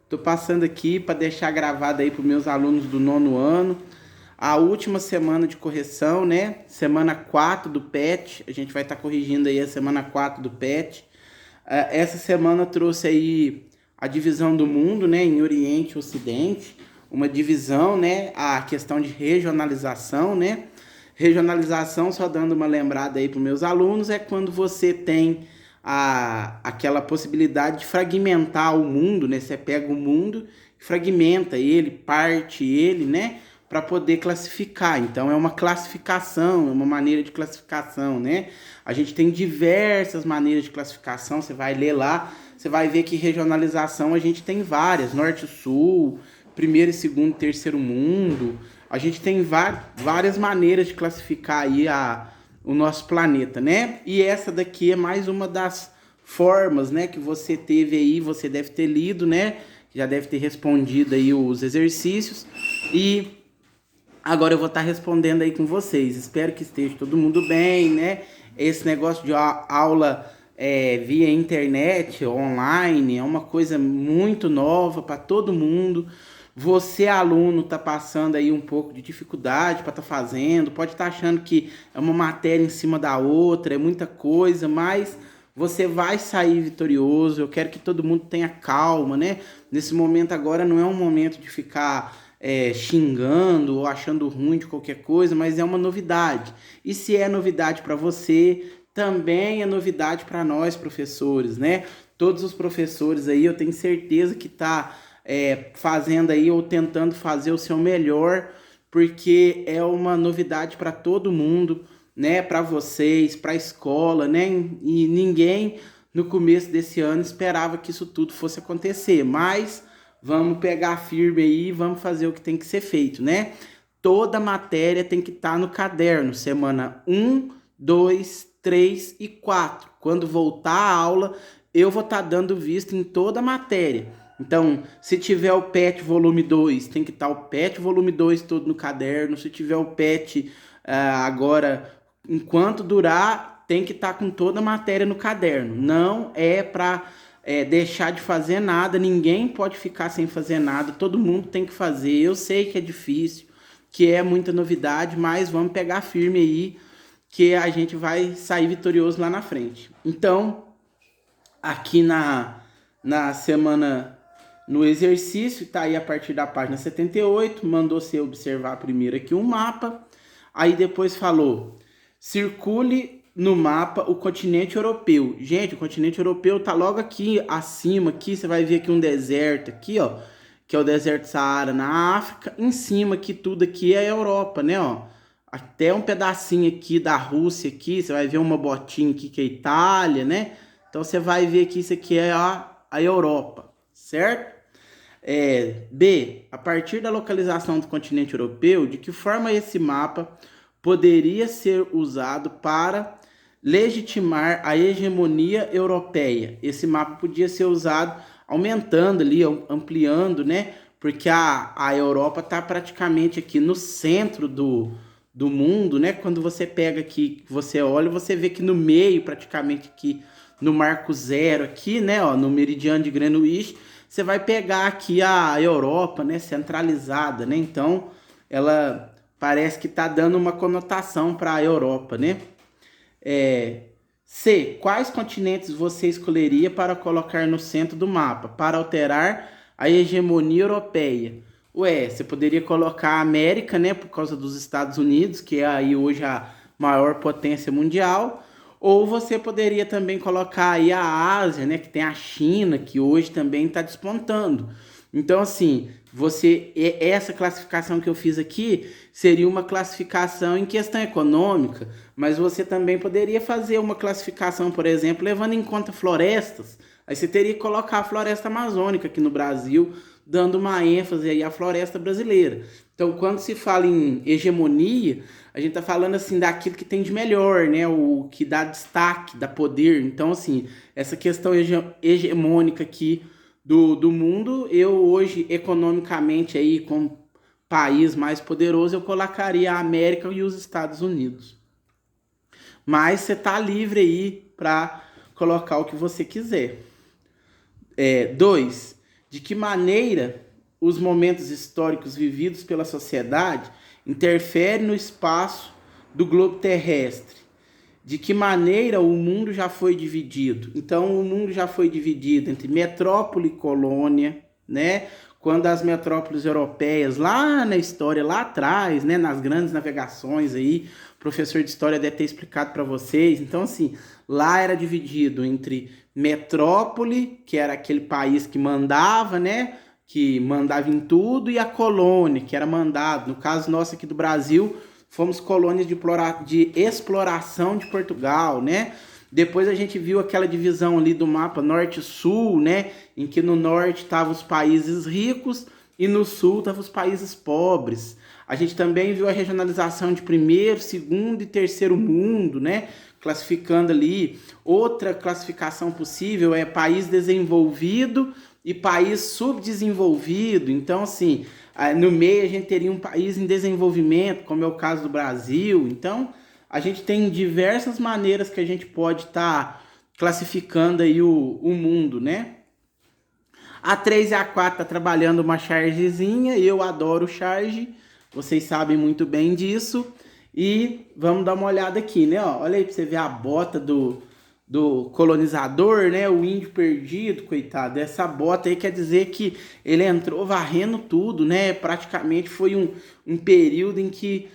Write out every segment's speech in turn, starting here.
Tô passando aqui para deixar gravado aí para os meus alunos do nono ano. A última semana de correção, né? Semana 4 do PET. A gente vai estar corrigindo aí a semana 4 do PET. Essa semana trouxe aí a divisão do mundo, né? Em Oriente e Ocidente. Uma divisão, né? A questão de regionalização, né? Regionalização, só dando uma lembrada aí para os meus alunos, é quando você tem aquela possibilidade de fragmentar o mundo, né? Você pega o mundo, fragmenta ele, parte ele, né? Para poder classificar. Então é uma classificação, é uma maneira de classificação, né? A gente tem diversas maneiras de classificação. Você vai ler lá, você vai ver que regionalização a gente tem várias: norte e sul, primeiro e segundo, terceiro mundo. A gente tem várias maneiras de classificar aí o nosso planeta, né? E essa daqui é mais uma das formas, né, que você teve aí, você deve ter lido, né? Já deve ter respondido aí os exercícios. E agora eu vou estar respondendo aí com vocês. Espero que esteja todo mundo bem, né? Esse negócio de aula via internet, online, é uma coisa muito nova para todo mundo. Você, aluno, está passando aí um pouco de dificuldade para estar fazendo, pode estar achando que é uma matéria em cima da outra, é muita coisa, mas você vai sair vitorioso. Eu quero que todo mundo tenha calma, né? Nesse momento agora não é um momento de ficar xingando ou achando ruim de qualquer coisa, mas é uma novidade. E se é novidade para você, também é novidade para nós, professores, né? Todos os professores aí, eu tenho certeza que tá fazendo aí ou tentando fazer o seu melhor, porque é uma novidade para todo mundo, né? Para vocês, para a escola, né? E ninguém no começo desse ano esperava que isso tudo fosse acontecer, mas vamos pegar firme aí, vamos fazer o que tem que ser feito, né? Toda matéria tem que estar no caderno, semana 1, 2, 3 e 4. Quando voltar a aula, eu vou estar dando vista em toda a matéria. Então, se tiver o PET volume 2, tem que estar o PET volume 2 todo no caderno. Se tiver o PET agora, enquanto durar, tem que estar com toda a matéria no caderno. Não é para deixar de fazer nada, ninguém pode ficar sem fazer nada, todo mundo tem que fazer. Eu sei que é difícil, que é muita novidade, mas vamos pegar firme aí, que a gente vai sair vitorioso lá na frente. Então, aqui na semana, no exercício, tá aí a partir da página 78, mandou você observar primeiro aqui um mapa, aí depois falou: circule no mapa o continente europeu. Gente, o continente europeu tá logo aqui acima, aqui você vai ver aqui um deserto aqui, ó, que é o deserto Saara na África. Em cima aqui tudo aqui é a Europa, né, ó. Até um pedacinho aqui da Rússia aqui, você vai ver uma botinha aqui que é a Itália, né? Então você vai ver que isso aqui é a Europa, certo? B. A partir da localização do continente europeu, de que forma esse mapa poderia ser usado para legitimar a hegemonia europeia? Esse mapa podia ser usado aumentando ali, ampliando, né? Porque a Europa está praticamente aqui no centro do mundo, né? Quando você pega aqui, você olha, você vê que no meio, praticamente aqui no marco zero aqui, né? Ó, no meridiano de Greenwich, você vai pegar aqui a Europa, né? Centralizada, né? Então, ela parece que está dando uma conotação para a Europa, né? C. Quais continentes você escolheria para colocar no centro do mapa, para alterar a hegemonia europeia? Você poderia colocar a América, né, por causa dos Estados Unidos, que é aí hoje a maior potência mundial, ou você poderia também colocar aí a Ásia, né, que tem a China, que hoje também está despontando. Então, assim, essa classificação que eu fiz aqui seria uma classificação em questão econômica, mas você também poderia fazer uma classificação, por exemplo, levando em conta florestas. Aí você teria que colocar a floresta amazônica aqui no Brasil, dando uma ênfase aí à floresta brasileira. Então, quando se fala em hegemonia, a gente está falando assim daquilo que tem de melhor, né? O que dá destaque, dá poder. Então, assim, essa questão hegemônica aqui do mundo, eu hoje, economicamente, aí, como país mais poderoso, eu colocaria a América e os Estados Unidos. Mas você tá livre aí para colocar o que você quiser. 2. de que maneira os momentos históricos vividos pela sociedade interferem no espaço do globo terrestre. De que maneira o mundo já foi dividido. Então, o mundo já foi dividido entre metrópole e colônia, né? Quando as metrópoles europeias, lá na história, lá atrás, né, nas grandes navegações aí, o professor de história deve ter explicado para vocês. Então, assim, lá era dividido entre metrópole, que era aquele país que mandava, né, que mandava em tudo, e a colônia, que era mandado. No caso nosso aqui do Brasil, fomos colônias de exploração de Portugal, né? Depois a gente viu aquela divisão ali do mapa norte-sul, né? Em que no norte estavam os países ricos e no sul estavam os países pobres. A gente também viu a regionalização de primeiro, segundo e terceiro mundo, né? Classificando ali. Outra classificação possível é país desenvolvido e país subdesenvolvido. Então, assim, no meio a gente teria um país em desenvolvimento, como é o caso do Brasil. Então, a gente tem diversas maneiras que a gente pode estar classificando aí o mundo, né? A 3 e a 4 tá trabalhando uma chargezinha, eu adoro charge, vocês sabem muito bem disso. E vamos dar uma olhada aqui, né? Ó, olha aí para você ver a bota do colonizador, né? O índio perdido, coitado. Essa bota aí quer dizer que ele entrou varrendo tudo, né? Praticamente foi um período em que,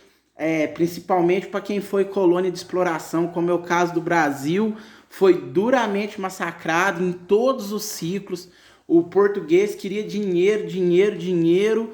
principalmente para quem foi colônia de exploração, como é o caso do Brasil, foi duramente massacrado em todos os ciclos. O português queria dinheiro, dinheiro, dinheiro,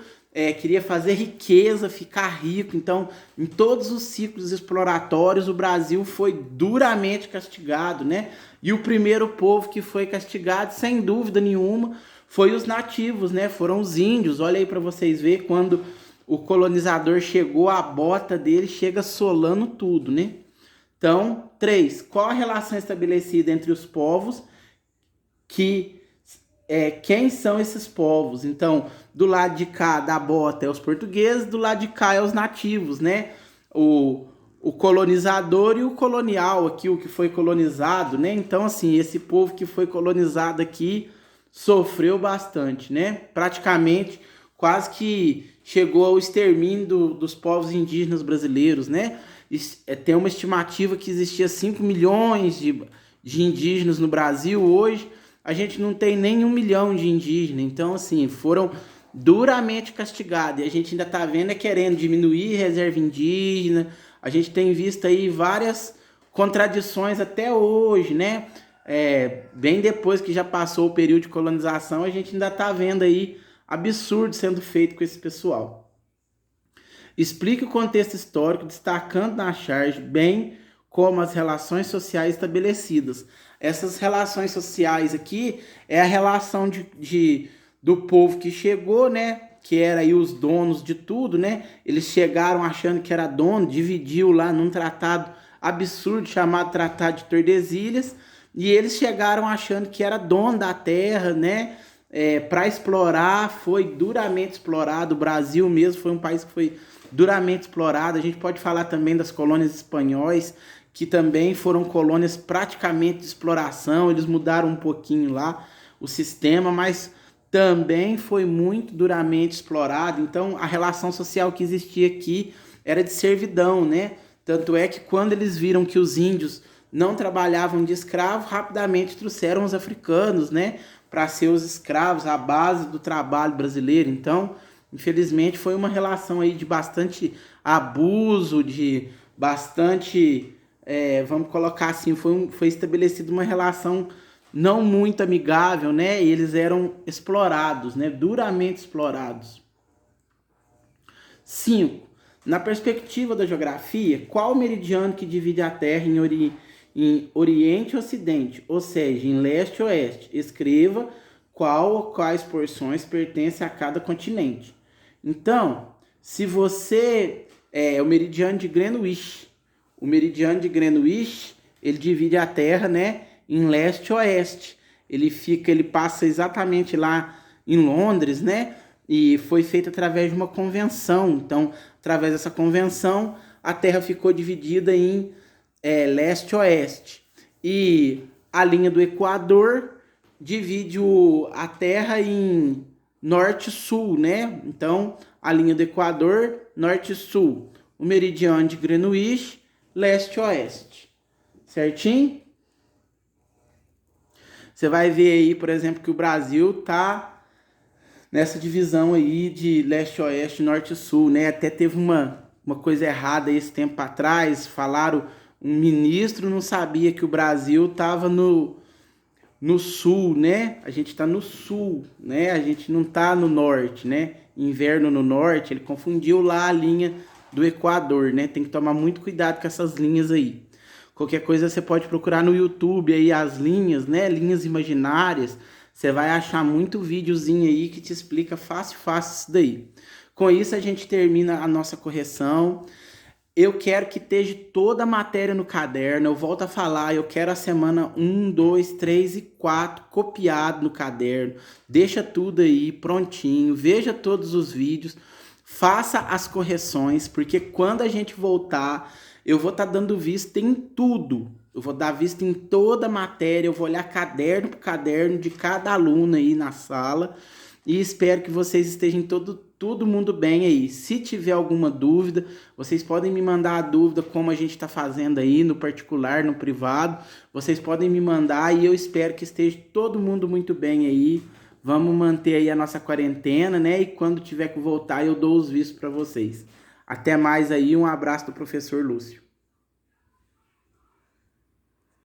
queria fazer riqueza, ficar rico. Então, em todos os ciclos exploratórios, o Brasil foi duramente castigado, né? E o primeiro povo que foi castigado, sem dúvida nenhuma, foi os nativos, né? Foram os índios. Olha aí para vocês verem, quando o colonizador chegou, a bota dele chega solando tudo, né? Então, 3. Qual a relação estabelecida entre os povos quem são esses povos? Então, do lado de cá da bota é os portugueses, do lado de cá é os nativos, né? O colonizador e o colonial aqui, o que foi colonizado, né? Então, assim, esse povo que foi colonizado aqui sofreu bastante, né? Praticamente, quase que chegou ao extermínio dos povos indígenas brasileiros, né? Tem uma estimativa que existia 5 milhões de indígenas no Brasil. Hoje a gente não tem nem 1 milhão de indígenas. Então, assim, foram duramente castigados. E a gente ainda está vendo querendo diminuir reserva indígena. A gente tem visto aí várias contradições até hoje, né? Bem depois que já passou o período de colonização, a gente ainda está vendo aí absurdo sendo feito com esse pessoal. Explique o contexto histórico, destacando na charge bem como as relações sociais estabelecidas. Essas relações sociais aqui é a relação do povo que chegou, né? Que era aí os donos de tudo, né? Eles chegaram achando que era dono, dividiu lá num tratado absurdo chamado Tratado de Tordesilhas, e eles chegaram achando que era dono da terra, né? Para explorar, foi duramente explorado. O Brasil mesmo foi um país que foi duramente explorado. A gente pode falar também das colônias espanhóis, que também foram colônias praticamente de exploração. Eles mudaram um pouquinho lá o sistema, mas também foi muito duramente explorado. Então, a relação social que existia aqui era de servidão, né? Tanto é que quando eles viram que os índios não trabalhavam de escravo, rapidamente trouxeram os africanos, né? Para ser os escravos, a base do trabalho brasileiro. Então, infelizmente, foi uma relação aí de bastante abuso, de bastante... vamos colocar assim, foi estabelecida uma relação não muito amigável, né? E eles eram explorados, né? Duramente explorados. 5. Na perspectiva da geografia, qual o meridiano que divide a Terra em Oriente e Ocidente, ou seja, em Leste e Oeste? Escreva qual ou quais porções pertencem a cada continente. Então, se você... o meridiano de Greenwich. O meridiano de Greenwich, ele divide a Terra, né, em leste e oeste. Ele passa exatamente lá em Londres, né? E foi feito através de uma convenção. Então, através dessa convenção, a Terra ficou dividida em leste e oeste. E a linha do Equador divide a Terra em norte e sul, né? Então, a linha do Equador, norte e sul. O meridiano de Greenwich, leste e oeste. Certinho? Você vai ver aí, por exemplo, que o Brasil tá nessa divisão aí de leste e oeste, norte e sul, né? Até teve uma coisa errada aí esse tempo atrás. Falaram, um ministro não sabia que o Brasil tava no sul, né? A gente tá no sul, né? A gente não tá no norte, né? Inverno no norte, ele confundiu lá a linha do Equador, né? Tem que tomar muito cuidado com essas linhas aí. Qualquer coisa você pode procurar no YouTube aí as linhas, né? Linhas imaginárias. Você vai achar muito videozinho aí que te explica fácil, fácil isso daí. Com isso a gente termina a nossa correção. Eu quero que esteja toda a matéria no caderno. Eu volto a falar, eu quero a semana 1, 2, 3 e 4 copiado no caderno. Deixa tudo aí prontinho, veja todos os vídeos, faça as correções, porque quando a gente voltar, eu vou estar dando vista em tudo. Eu vou dar vista em toda a matéria, eu vou olhar caderno por caderno de cada aluno aí na sala. E espero que vocês estejam todo mundo bem aí. Se tiver alguma dúvida, vocês podem me mandar a dúvida como a gente está fazendo aí, no particular, no privado. Vocês podem me mandar e eu espero que esteja todo mundo muito bem aí. Vamos manter aí a nossa quarentena, né? E quando tiver que voltar, eu dou os vistos para vocês. Até mais aí, um abraço do professor Lúcio.